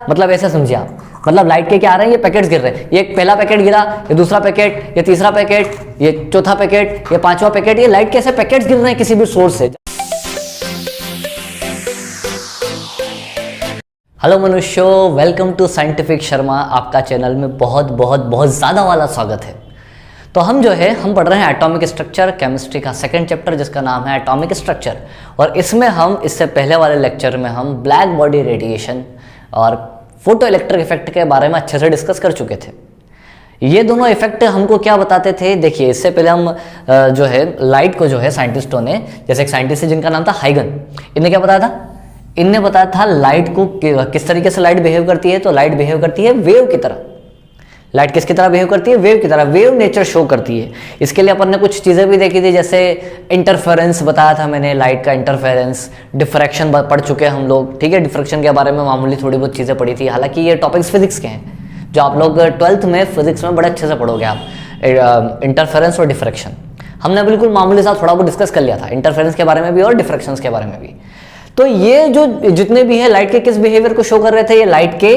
मतलब ऐसा समझिए आप, मतलब लाइट के क्या आ रहे हैं, ये पैकेट्स गिर रहे हैं, ये पहला पैकेट गिरा, ये दूसरा पैकेट, ये तीसरा पैकेट, ये चौथा पैकेट, ये पांचवा पैकेट, ये लाइट के ऐसे पैकेट्स गिर रहे हैं किसी भी सोर्स से। हेलो मनुष्यों, वेलकम टू साइंटिफिक शर्मा। आपका चैनल में बहुत बहुत बहुत ज़्यादा वाला स्वागत है। तो हम जो है हम पढ़ रहे हैं एटॉमिक स्ट्रक्चर, केमिस्ट्री का सेकंड चैप्टर जिसका नाम है एटॉमिक स्ट्रक्चर। और इसमें हम इससे पहले वाले लेक्चर में हम ब्लैक बॉडी रेडिएशन और फोटो इलेक्ट्रिक इफेक्ट के बारे में अच्छे से डिस्कस कर चुके थे। ये दोनों इफेक्ट हमको क्या बताते थे, देखिए इससे पहले हम जो है लाइट को जो है साइंटिस्टों ने, जैसे एक साइंटिस्ट है जिनका नाम था हाइगन, इन्हें क्या बताया था, इनने बताया था लाइट को किस तरीके से लाइट बिहेव करती है। तो लाइट बिहेव करती है वेव की तरह। लाइट किसकी तरह बिहेव करती है, वेव की तरह, वेव नेचर शो करती है। इसके लिए अपन ने कुछ चीज़ें भी देखी थी, जैसे इंटरफेरेंस बताया था मैंने, लाइट का इंटरफेरेंस, डिफ्रैक्शन पढ़ चुके हैं हम लोग, ठीक है। डिफ्रैक्शन के बारे में मामूली थोड़ी बहुत चीज़ें पढ़ी थी, हालांकि ये टॉपिक्स फिजिक्स के हैं जो आप लोग 12th में फिजिक्स में बड़े अच्छे से पढ़ोगे आप। इंटरफेरेंस और डिफ्रैक्शन हमने बिल्कुल मामूली सा थोड़ा बहुत डिस्कस कर लिया था, इंटरफेरेंस के बारे में भी और डिफ्रैक्शन के बारे में भी। तो ये जो जितने भी है लाइट के किस बिहेवियर को शो कर रहे थे, ये लाइट के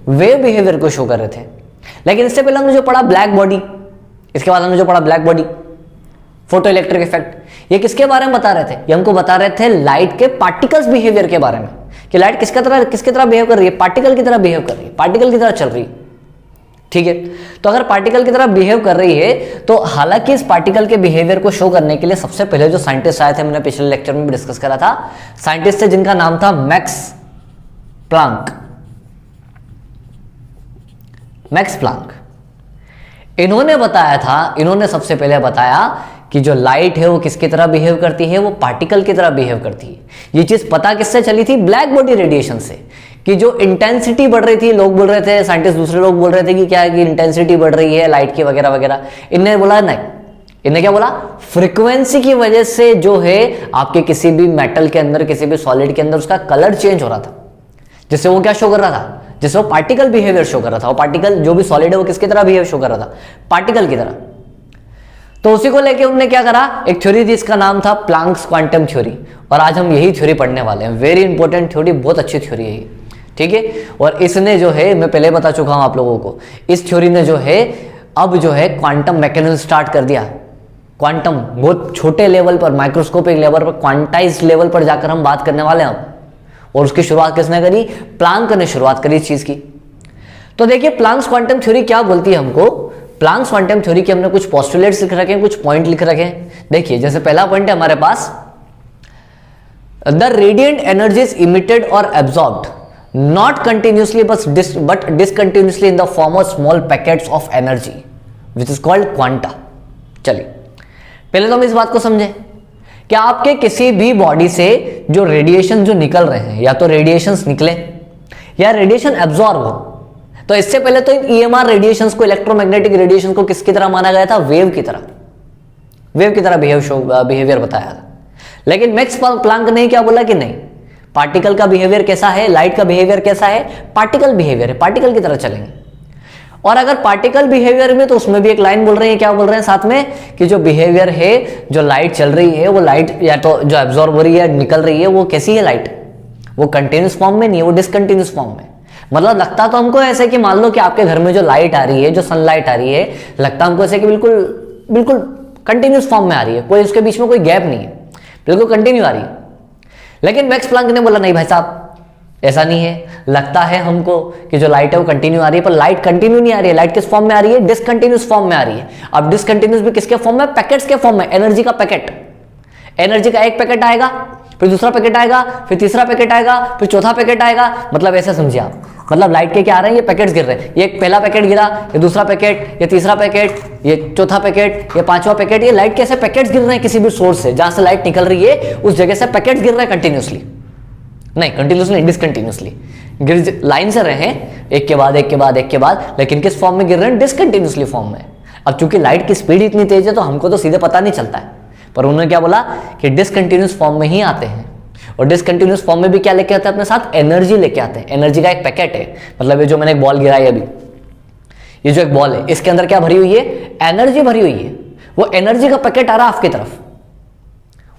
वेव बिहेवियर को शो कर रहे थे। लेकिन इससे पहले हमने जो पढ़ा ब्लैक बॉडी, इसके बाद हमने जो पढ़ा black body, photo electric effect, ये किसके बारे में बता रहे थे, ये हमको बता रहे थे लाइट के पार्टिकल्स बिहेवियर के बारे में, कि लाइट किसकी तरह बिहेव कर रही है, पार्टिकल की तरह बिहेव कर रही है, पार्टिकल की तरह चल रही है, ठीक है। तो अगर पार्टिकल की तरह बिहेव कर रही है तो हालांकि इस पार्टिकल के बिहेवियर को शो करने के लिए सबसे पहले जो साइंटिस्ट आए थे, मैंने पिछले लेक्चर में भी डिस्कस करा था, साइंटिस्ट थे जिनका नाम था मैक्स प्लांक। मैक्स प्लांक इन्होंने बताया था, इन्होंने सबसे पहले बताया कि जो लाइट है वो किसकी तरह बिहेव करती है, वो पार्टिकल की तरह बिहेव करती है। ये चीज पता किससे चली थी, ब्लैक बॉडी रेडिएशन से, कि जो इंटेंसिटी बढ़ रही थी, लोग बोल रहे थे, साइंटिस्ट दूसरे लोग बोल रहे थे कि क्या है कि इंटेंसिटी बढ़ रही है लाइट की वगैरह वगैरह। इन्हें बोला नहीं, इन्हें क्या बोला, फ्रीक्वेंसी की वजह से जो है आपके किसी भी मेटल के अंदर, किसी भी सॉलिड के अंदर उसका कलर चेंज हो रहा था, जिससे वो क्या शो कर रहा था, जिससे वो पार्टिकल बिहेवियर शो कर रहा था। वो पार्टिकल जो भी सॉलिड है वो किसकी तरह बिहेव शो कर रहा था, पार्टिकल की तरह। तो उसी को लेके उन्होंने क्या करा, एक थ्योरी थी, इसका नाम था प्लांक्स क्वांटम थ्योरी। और आज हम यही थ्योरी पढ़ने वाले हैं। वेरी इंपॉर्टेंट थ्योरी, बहुत अच्छी थ्योरी है ये, ठीक है। और इसने जो है, मैं पहले बता चुका हूं आप लोगों को, इस थ्योरी ने जो है अब जो है क्वांटम मैकेनिज्म स्टार्ट कर दिया। क्वांटम बहुत छोटे लेवल पर, माइक्रोस्कोपिक लेवल पर, क्वांटाइज्ड लेवल पर जाकर हम बात करने वाले हैं अब। और उसकी शुरुआत किसने करी, प्लांक ने शुरुआत करी इस चीज की। तो देखिए प्लांक्स क्वांटम थ्योरी क्या बोलती है हमको। प्लांक्स क्वांटम थ्योरी के हमने कुछ पोस्टुलेट्स लिख रखे हैं, कुछ पॉइंट लिख रखे हैं। देखिए जैसे पहला पॉइंट है हमारे पास, the radiant energy is emitted और absorbed not continuously but discontinuously in the form of small packets of energy which is called quanta. चलिए पहले तो हम इस बात को समझें कि आपके किसी भी बॉडी से जो रेडिएशन जो निकल रहे हैं, या तो रेडिएशंस निकले या रेडिएशन एब्जॉर्ब हो। तो इससे पहले तो ईएमआर रेडिएशंस को, इलेक्ट्रोमैग्नेटिक रेडिएशन को किसकी तरह माना गया था, वेव की तरह, वेव की तरह बिहेवियर बताया था। लेकिन मैक्स प्लांक ने क्या बोला कि नहीं, पार्टिकल का बिहेवियर कैसा है, लाइट का बिहेवियर कैसा है, पार्टिकल बिहेवियर है, पार्टिकल की तरह चलेंगे। और अगर पार्टिकल बिहेवियर में, तो उसमें भी एक लाइन बोल रहे हैं, क्या बोल रहे हैं साथ में, कि जो बिहेवियर है, जो लाइट चल रही है, वो लाइट या तो जो एब्जॉर्ब हो रही है, निकल रही है, वो कैसी है लाइट, वो कंटिन्यूस फॉर्म में नहीं है, वो डिसकंटिन्यूस फॉर्म में। मतलब लगता तो हमको ऐसे कि मान लो कि आपके घर में जो लाइट आ रही है, जो सनलाइट आ रही है, लगता हमको ऐसे कि बिल्कुल बिल्कुल कंटिन्यूस फॉर्म में आ रही है, कोई उसके बीच में कोई गैप नहीं है, बिल्कुल कंटिन्यू आ रही है। लेकिन मैक्स प्लांक ने बोला नहीं भाई साहब, ऐसा नहीं है। लगता है हमको कि जो लाइट है वो कंटिन्यू आ रही है, पर लाइट कंटिन्यू नहीं आ रही है। लाइट किस फॉर्म में आ रही है, डिसकंटिन्यूस फॉर्म में आ रही है। अब डिसकंटिन्यूस भी किसके फॉर्म में, पैकेट्स के फॉर्म में, एनर्जी का पैकेट। एनर्जी का एक पैकेट आएगा, फिर दूसरा पैकेट आएगा, फिर तीसरा पैकेट आएगा, फिर चौथा पैकेट आएगा। मतलब ऐसे समझिए आप, मतलब लाइट के क्या आ रहे हैं, ये पैकेट्स गिर रहे हैं, ये पहला पैकेट गिरा, ये दूसरा पैकेट, ये तीसरा पैकेट, ये चौथा पैकेट, ये पांचवा पैकेट। ये लाइट के ऐसे पैकेट्स गिर रहे हैं किसी भी सोर्स से, जहां से लाइट निकल रही है उस जगह से पैकेट्स गिर रहे हैं कंटिन्यूसली, नहीं कंटिन्यूसली नहीं, डिसकंटिन्यूसली गिर, लाइन से रहे एक के बाद एक के बाद एक के बाद, लेकिन किस फॉर्म में गिर रहे हैं, डिसकंटिन्यूसली फॉर्म में। अब चूंकि लाइट की स्पीड इतनी तेज है तो हमको तो सीधे पता नहीं चलता है, पर उन्होंने क्या बोला कि डिसकंटिन्यूस फॉर्म में ही आते हैं। और डिसकंटिन्यूस फॉर्म में भी क्या लेके आते हैं अपने साथ, एनर्जी लेके आते हैं। एनर्जी का एक पैकेट है, मतलब ये जो मैंने एक बॉल गिराई अभी, ये जो एक बॉल है, इसके अंदर क्या भरी हुई है, एनर्जी भरी हुई है। वो एनर्जी का पैकेट आ रहा आपकी तरफ,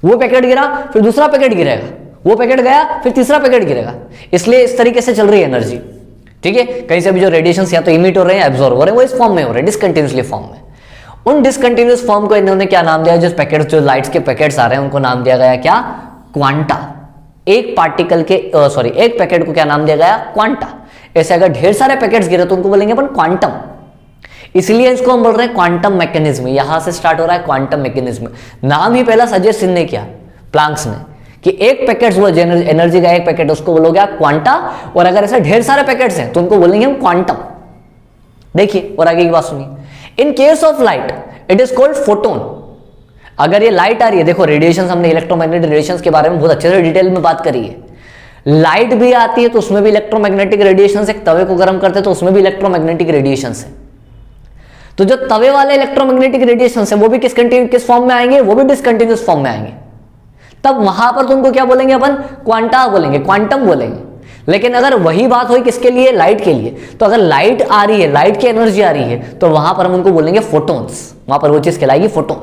वो पैकेट गिरा, फिर दूसरा पैकेट गिरेगा, वो पैकेट गया, फिर तीसरा पैकेट गिरेगा। इसलिए इस तरीके से चल रही है एनर्जी, ठीक है, कहीं से भी जो रेडिएशन या तो इमिट हो रहे हैं, एब्जॉर्ब हो रहे हैं, वो इस फॉर्म में हो रहे हैं, डिसकंटिन्यूसली फॉर्म में। उन डिसकंटिन्यूस फॉर्म को इन्होंने क्या नाम दिया, जो पैकेट्स, जो लाइट्स के पैकेट्स आ रहे हैं उनको नाम दिया गया क्या, क्वांटा। एक पार्टिकल के एक पैकेट को क्या नाम दिया गया, क्वांटा। ऐसे अगर ढेर सारे पैकेट्स गिरे तो उनको बोलेंगे अपन क्वांटम, इसलिए इसको हम बोल रहे हैं क्वांटम मैकेनिज्म। यहां से स्टार्ट हो रहा है क्वांटम मैकेनिज्म। नाम ही पहला सजेस्ट इनने किया प्लांक्स ने कि एक पैकेट, वो एनर्जी का एक पैकेट, उसको बोलोगे आप क्वांटा, और अगर ऐसे ढेर सारे पैकेट्स हैं तो उनको बोलेंगे हम क्वांटम। देखिए और आगे की बात सुनिए, in case of light it is called photon. अगर ये लाइट आ रही है, देखो रेडिएशन, हमने इलेक्ट्रोमैग्नेटिक रेडिएशन के बारे में बहुत अच्छे से डिटेल में बात करी है। लाइट भी आती है तो उसमें भी इलेक्ट्रोमैग्नेटिक रेडिएशन, एक तवे को गर्म करते हैं तो उसमें भी इलेक्ट्रोमैग्नेटिक रेडिएशन है। तो जो तवे वाले इलेक्ट्रोमैग्नेटिक रेडिएशन है वो भी किस फॉर्म में आएंगे, वो भी डिसकंटिन्यूस फॉर्म में आएंगे। तब वहां पर तुमको क्या बोलेंगे अपन, क्वांटा बोलेंगे, क्वांटम बोलेंगे। लेकिन अगर वही बात हुई किसके लिए, लाइट के लिए, तो अगर लाइट आ रही है, लाइट की एनर्जी आ रही है, तो वहां पर हम उनको बोलेंगे फोटोन्स, वहां पर वो चीज कहलाएगी फोटोन।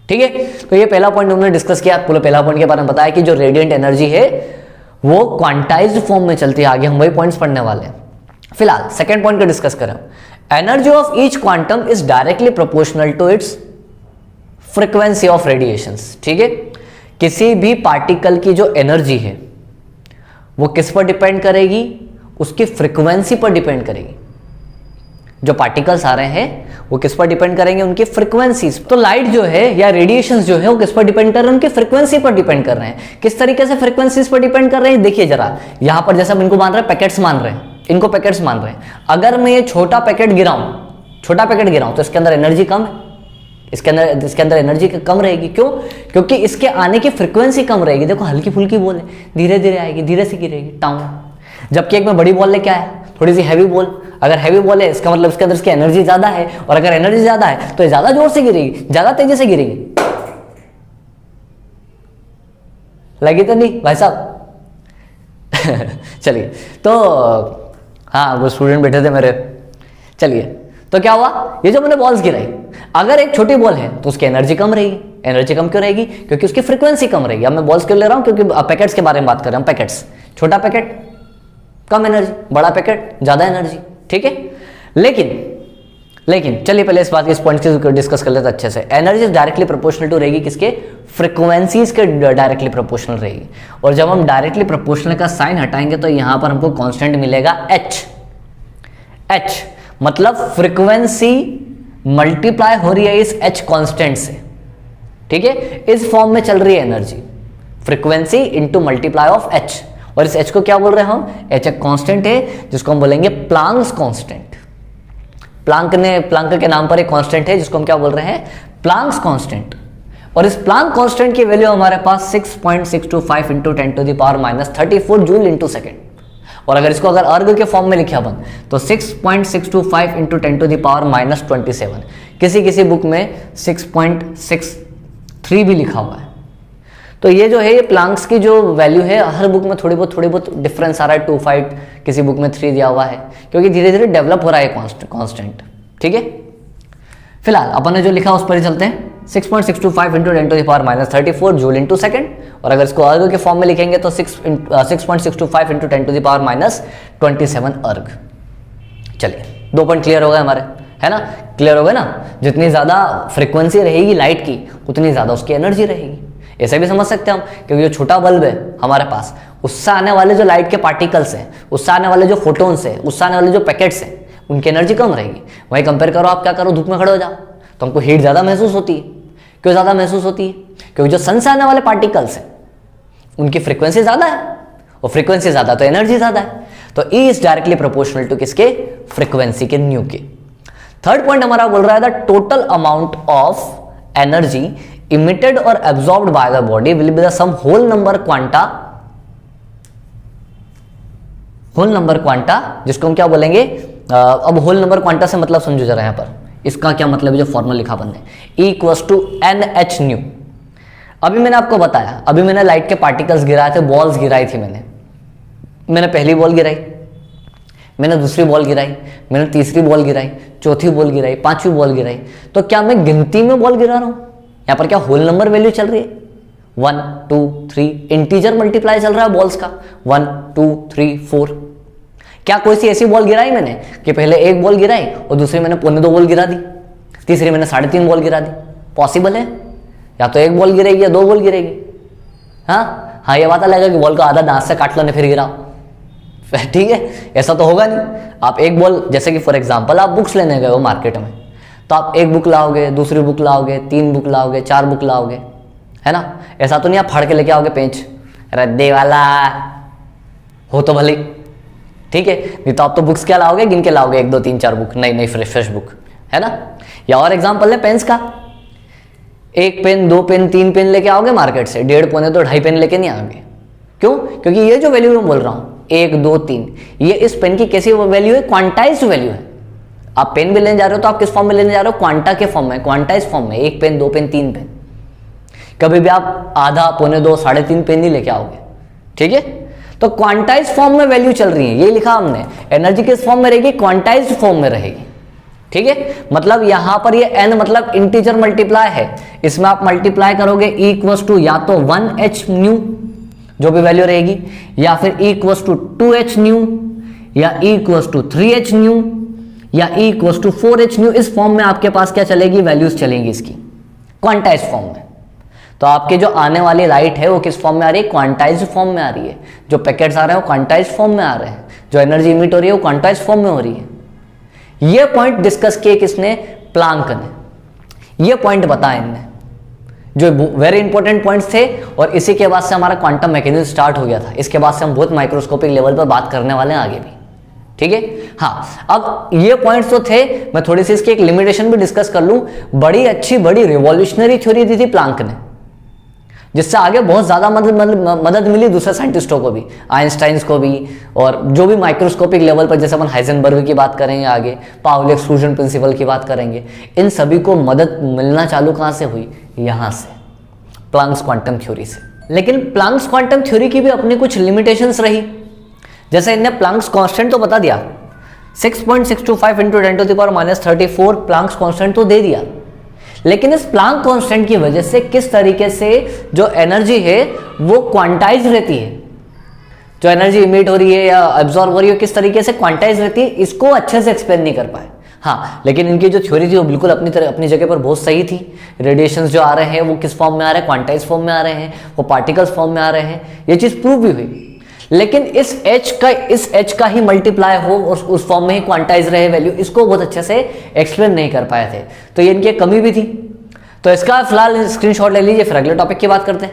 ठीक है, तो ये पहला पॉइंट हमने डिस्कस किया। पहला पॉइंट के बारे में बताया कि जो रेडिएंट एनर्जी है वो क्वांटाइज्ड फॉर्म में चलती है। आगे हम वही पॉइंट्स पढ़ने वाले हैं। फिलहाल सेकंड पॉइंट को डिस्कस करें। Energy of each quantum is directly proportional to its frequency of radiations. ठीक है, किसी भी पार्टिकल की जो एनर्जी है वो किस पर डिपेंड करेगी, उसकी फ्रीक्वेंसी पर डिपेंड करेगी। जो पार्टिकल्स आ रहे हैं वो किस पर डिपेंड करेंगे, उनकी फ्रीक्वेंसीज। तो लाइट जो है या रेडिएशंस जो है वो किस पर डिपेंड कर रहे हैं, उनकी फ्रीक्वेंसी पर डिपेंड कर रहे हैं। किस तरीके से फ्रीक्वेंसीज पर डिपेंड कर रहे हैं, देखिए जरा, यहां पर जैसे हम इनको मान रहे हैं, पैकेट्स मान रहे हैं, इनको पैकेट्स मान रहे हैं। अगर मैं ये छोटा पैकेट गिराऊं तो इसके अंदर एनर्जी कम है, इसके अंदर एनर्जी कम रहेगी। क्यों? क्योंकि इसके आने की फ्रीक्वेंसी कम रहेगी। देखो हल्की फुल्की बॉल है, धीरे धीरे आएगी, धीरे से गिरेगी, टाउन। जबकि एक में बड़ी बॉल लेके आया, थोड़ी सी हैवी बॉल, अगर हैवी बॉल है इसका मतलब इसके अंदर इसकी एनर्जी ज्यादा है, और अगर एनर्जी ज्यादा है तो ज्यादा जोर से गिरेगी, ज्यादा तेजी से गिरेगी। लगी तो नहीं भाई साहब? चलिए, तो हाँ वो स्टूडेंट बैठे थे मेरे। चलिए, तो क्या हुआ, ये जो मैंने बॉल्स गिराई, अगर एक छोटी बॉल है तो उसकी एनर्जी कम रहेगी। एनर्जी कम क्यों रहेगी? क्योंकि उसकी फ्रीक्वेंसी कम रहेगी। अब मैं बॉल्स क्यों ले रहा हूं, क्योंकि पैकेट्स के बारे में बात कर रहे हैं। पैकेट्स, छोटा पैकेट कम एनर्जी, बड़ा पैकेट ज्यादा एनर्जी। ठीक है, लेकिन चलिए पहले इस बात इस पॉइंट को डिस्कस कर लेते हैं अच्छे से। एनर्जी डायरेक्टली प्रोपोर्शनल टू रहेगी किसके, फ्रीक्वेंसीज के डायरेक्टली प्रोपोर्शनल रहेगी। और जब हम डायरेक्टली प्रोपोर्शनल का साइन हटाएंगे तो यहां पर हमको कांस्टेंट मिलेगा एच, मतलब फ्रीक्वेंसी मल्टीप्लाई हो रही है इस एच कांस्टेंट से। ठीक है, इस फॉर्म में चल रही है energy, frequency into multiply of H. और इस एच को क्या बोल रहे हैं हम, एच एक कांस्टेंट है जिसको हम बोलेंगे प्लांक्स कांस्टेंट। प्लांक के नाम पर एक कांस्टेंट है जिसको हम क्या बोल रहे हैं, प्लांक्स कांस्टेंट। और इस प्लांक कांस्टेंट की वैल्यू हमारे पास 6.625 इंटू 10⁻34 जूल इंटू सेकेंड। और अगर इसको अगर अर्ग के फॉर्म में लिखे अपन तो 6.625 इंटू 10⁻27। किसी बुक में 6.63 भी लिखा हुआ है। तो ये जो है, ये प्लांक्स की जो वैल्यू है, हर बुक में थोड़ी बहुत डिफरेंस आ रहा है। 2.5 किसी बुक में 3 दिया हुआ है, क्योंकि धीरे धीरे डेवलप हो रहा है कांस्टेंट। ठीक है, फिलहाल अपन ने जो लिखा उस पर ही चलते हैं। 6.625 इंटू 10⁻34 जूल इंटू सेकेंड। और अगर इसको अर्ग के फॉर्म में लिखेंगे तो 6.625 इंटू 10⁻27 अर्ग। चलिए, 2 पॉइंट क्लियर हो गए हमारे, है ना? क्लियर हो गए ना? जितनी ज्यादा फ्रीक्वेंसी रहेगी लाइट की, उतनी ज्यादा उसकी एनर्जी रहेगी। ऐसे भी समझ सकते हैं हम, क्योंकि जो छोटा बल्ब है हमारे पास, उससे आने वाले जो लाइट के पार्टिकल्स हैं, उससे आने वाले जो फोटोन्स हैं, उससे आने वाले जो पैकेट्स हैं, उनकी एनर्जी कम रहेगी। वहीं कंपेयर करो, आप क्या करो, धूप में खड़े हो जाओ तो हमको हीट ज्यादा महसूस होती है। क्यों ज्यादा महसूस होती है? क्योंकि जो सन से आने वाले पार्टिकल्स हैं उनकी फ्रीक्वेंसी ज्यादा है, और फ्रीक्वेंसी ज्यादा तो एनर्जी ज्यादा है। तो E is directly proportional to किसके, फ्रीक्वेंसी के, न्यू के। थर्ड पॉइंट हमारा बोल रहा है the total amount of energy emitted और absorbed by the body will be the sum whole number quanta, जिसको हम क्या बोलेंगे, अब होल नंबर क्वांटा से मतलब समझो जरा। यहां पर इसका क्या मतलब है, जो फॉर्मूला लिखा अपन ने, E = NH न्यू। अभी मैंने आपको बताया, अभी मैंने लाइट के पार्टिकल्स गिराए थे, बॉल्स गिराई थी मैंने पहली बॉल गिराई, मैंने दूसरी बॉल गिराई, मैंने तीसरी बॉल गिराई, चौथी बॉल गिराई, पांचवी बॉल गिराई। तो क्या मैं गिनती में बॉल गिरा रहा हूं? यहां पर क्या होल नंबर वैल्यू चल रही है? 1 2 3, इंटीजर मल्टीप्लाई चल रहा है बॉल्स का, 1 2 3 4। क्या कोई सी ऐसी बॉल गिराई मैंने कि पहले एक बॉल गिराई और दूसरी मैंने 2.25 बॉल गिरा दी, तीसरी मैंने 3.5 बॉल गिरा दी? पॉसिबल है? या तो एक बॉल गिरेगी या 2 बॉल गिरेगी। हाँ, ये बात अलग है कि बॉल को आधा दांत से काट लो ने फिर गिराओ, ठीक है, ऐसा तो होगा नहीं। आप एक बॉल, जैसे कि फॉर एग्जांपल आप बुक्स लेने गए हो मार्केट में, तो आप एक बुक लाओगे, दूसरी बुक लाओगे, 3 बुक लाओगे, 4 बुक लाओगे, है ना? ऐसा तो नहीं आप फाड़ के लेके आओगे पेंच, रद्दी वाला हो तो भले, ठीक है, नहीं तो आप तो बुक्स क्या लाओगे, गिन के लाओगे, 1 2 3 4 बुक, नई फ्रेश बुक, है ना? या और एग्जांपल है पेन्स का, 1 पेन, 2 पेन, 3 पेन लेके आओगे मार्केट से, 1.5 पौने तो 2.5 पेन लेके नहीं आओगे। क्यों? क्योंकि ये जो वैल्यू मैं बोल रहा हूं 1 2 3, ये इस पेन की कैसी वैल्यू है? क्वांटाइज्ड वैल्यू है। आप पेन भी लेने जा रहे हो तो आप किस फॉर्म में लेने जा रहे हो? क्वांटा के फॉर्म में, क्वांटाइज फॉर्म में, 1 पेन, 2 पेन, 3 पेन। कभी भी आप आधा, पौने 2, 3.5 पेन नहीं लेके आओगे, ठीक है? तो क्वांटाइज फॉर्म में वैल्यू चल रही है, ये लिखा हमने। एनर्जी किस फॉर्म में रहेगी? क्वांटाइज्ड फॉर्म में रहेगी, ठीक है? मतलब यहां पर ये n मतलब इंटीजर मल्टीप्लाई है, इसमें आप मल्टीप्लाई करोगे इक्वल्स टू या तो 1h न्यू जो भी वैल्यू रहेगी, या फिर इक्वल्स टू 2h न्यू, या इक्वल्स टू 3h न्यू, या इक्वल्स टू 4h न्यू। इस फॉर्म में आपके पास क्या चलेगी? वैल्यूज चलेंगी इसकी क्वांटाइज फॉर्म में। तो आपके जो आने वाली लाइट है वो किस फॉर्म में आ रही है? क्वांटाइज फॉर्म में आ रही है। जो पैकेट्स आ रहे हैं वो क्वांटाइज फॉर्म में आ रहे हैं, जो एनर्जी इमिट हो रही है वो क्वांटाइज फॉर्म में हो रही है। ये पॉइंट डिस्कस किए किसने? प्लांक ने। ये पॉइंट बताया इनने, जो वेरी इंपॉर्टेंट पॉइंट्स थे, और इसी के बाद से हमारा क्वांटम मैकेनिज्म स्टार्ट हो गया था। इसके बाद से हम बहुत माइक्रोस्कोपिक लेवल पर बात करने वाले हैं आगे भी, ठीक है? हाँ, अब ये पॉइंट्स तो थे, मैं थोड़ी सी इसकी एक लिमिटेशन भी डिस्कस कर लूं। बड़ी अच्छी, बड़ी रिवॉल्यूशनरी थ्योरी दी थी प्लांक ने, जिससे आगे बहुत ज्यादा मदद मिली दूसरे साइंटिस्टों को भी, आइंस्टाइंस को भी, और जो भी माइक्रोस्कोपिक लेवल पर, जैसे अपन हाइजेनबर्ग की बात करेंगे, आगे पाउली एक्सक्लूजन प्रिंसिपल की बात करेंगे, इन सभी को मदद मिलना चालू कहां से हुई? यहां से, प्लांक्स क्वांटम थ्योरी से। लेकिन प्लांक्स क्वांटम थ्योरी की भी अपनी कुछ लिमिटेशंस रही। जैसे इनने प्लांक्स कांस्टेंट तो बता दिया, 6.625 × 10⁻34 प्लांक्स कांस्टेंट तो दे दिया, लेकिन इस प्लांक कांस्टेंट की वजह से किस तरीके से जो एनर्जी है वो क्वांटाइज रहती है, जो एनर्जी इमिट हो रही है या एब्जॉर्ब हो रही है किस तरीके से क्वांटाइज रहती है, इसको अच्छे से एक्सप्लेन नहीं कर पाए। हाँ, लेकिन इनकी जो थ्योरी थी वो बिल्कुल अपनी जगह पर बहुत सही थी। रेडिएशंस जो आ रहे हैं वो किस फॉर्म में आ रहे हैं? क्वांटाइज फॉर्म में आ रहे हैं, वो पार्टिकल्स फॉर्म में आ रहे हैं, ये चीज प्रूव भी हुई। लेकिन इस h का ही मल्टीप्लाई हो और उस फॉर्म में ही क्वांटाइज रहे वैल्यू, इसको बहुत अच्छे से एक्सप्लेन नहीं कर पाए थे, तो ये इनकी कमी भी थी। तो इसका फिलहाल स्क्रीनशॉट ले लीजिए, फिर अगले टॉपिक की बात करते हैं।